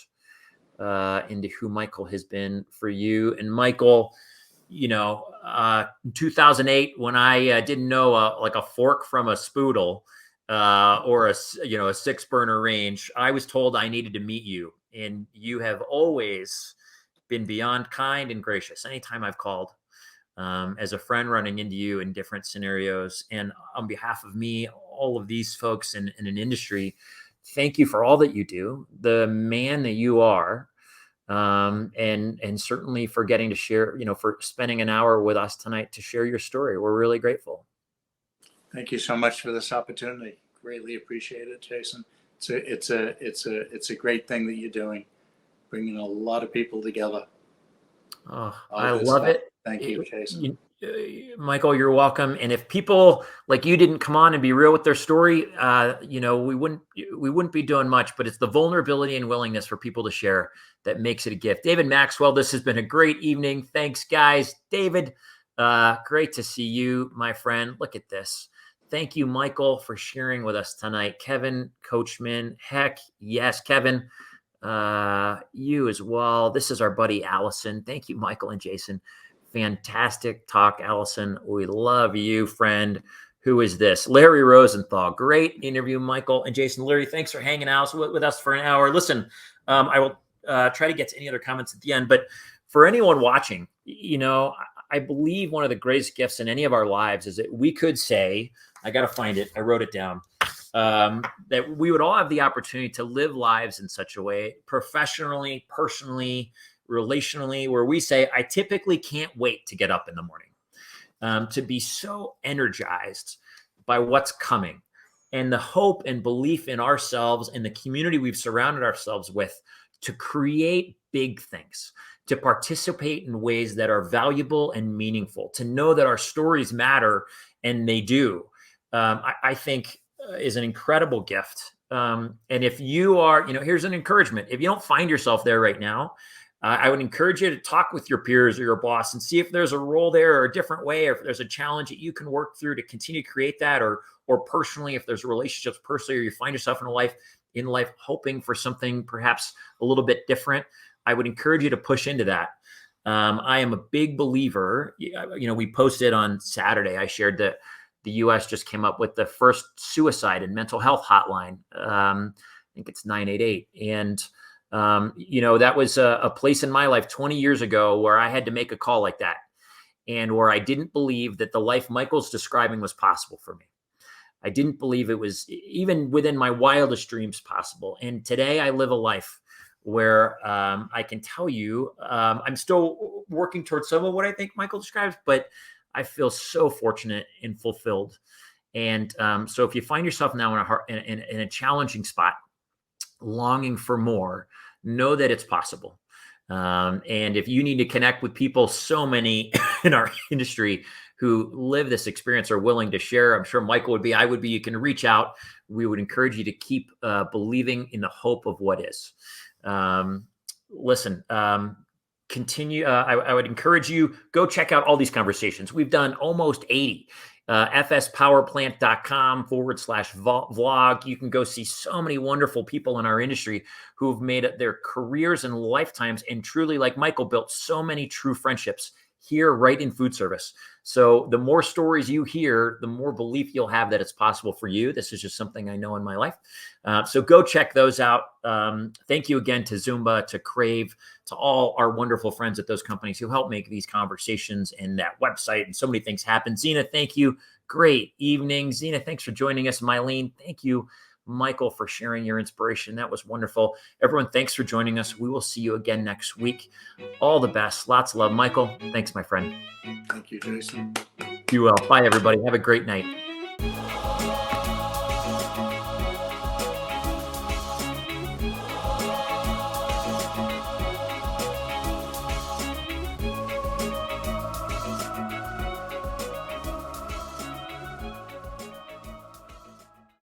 into who Michael has been for you. And Michael, in 2008, when I didn't know like a fork from a spoodle or a 6-burner range, I was told I needed to meet you. And you have always been beyond kind and gracious anytime I've called, as a friend running into you in different scenarios. And on behalf of me, all of these folks in an industry, thank you for all that you do, the man that you are, and certainly for getting to share, for spending an hour with us tonight to share your story. We're really grateful. Thank you so much for this opportunity. Greatly appreciate it, Jason. It's a great thing that you're doing, bringing a lot of people together. Oh, I love it. Thank you, Jason. Michael, you're welcome. And if people like you didn't come on and be real with their story, we wouldn't be doing much. But it's the vulnerability and willingness for people to share that makes it a gift. David Maxwell, this has been a great evening. Thanks, guys. David, great to see you, my friend. Look at this. Thank you, Michael, for sharing with us tonight. Kevin Coachman, heck yes, Kevin, you as well. This is our buddy Allison. Thank you, Michael and Jason. Fantastic talk, Allison. We love you, friend. Who is this? Larry Rosenthal. Great interview, Michael and Jason. Larry, thanks for hanging out with us for an hour. Listen, I will try to get to any other comments at the end, but for anyone watching, I believe one of the greatest gifts in any of our lives is that we could say, I got to find it. I wrote it down. That we would all have the opportunity to live lives in such a way, professionally, personally, relationally, where we say, I typically can't wait to get up in the morning, to be so energized by what's coming and the hope and belief in ourselves and the community we've surrounded ourselves with to create big things, to participate in ways that are valuable and meaningful, to know that our stories matter, and they do. I think is an incredible gift. And if you are, here's an encouragement. If you don't find yourself there right now, I would encourage you to talk with your peers or your boss and see if there's a role there or a different way, or if there's a challenge that you can work through to continue to create that, or personally, if there's relationships personally, or you find yourself in life hoping for something perhaps a little bit different, I would encourage you to push into that. I am a big believer. We posted on Saturday, I shared that the U.S. just came up with the first suicide and mental health hotline. I think it's 988. And, that was a place in my life 20 years ago where I had to make a call like that, and where I didn't believe that the life Michael's describing was possible for me. I didn't believe it was even within my wildest dreams possible. And today I live a life where I can tell you I'm still working towards some of what I think Michael describes, but I feel so fortunate and fulfilled. And so if you find yourself now in a challenging spot, longing for more, know that it's possible. And if you need to connect with people, so many in our industry who live this experience are willing to share. I'm sure Michael would be, I would be, you can reach out. We would encourage you to keep believing in the hope of what is. Listen, continue. I would encourage you, go check out all these conversations. We've done almost 80 fspowerplant.com/vlog. You can go see so many wonderful people in our industry who've made it their careers and lifetimes, and truly, like Michael, built so many true friendships here right in food service. So the more stories you hear, the more belief you'll have that it's possible for you. This is just something I know in my life. So go check those out. Thank you again to Zumba, to Crave, to all our wonderful friends at those companies who help make these conversations and that website and so many things happen. Zena, thank you. Great evening. Zena, thanks for joining us. Mylene, thank you. Michael, for sharing your inspiration. That was wonderful. Everyone, thanks for joining us. We will see you again next week. All the best. Lots of love. Michael, thanks, my friend. Thank you, Jason. You will. Bye, everybody. Have a great night.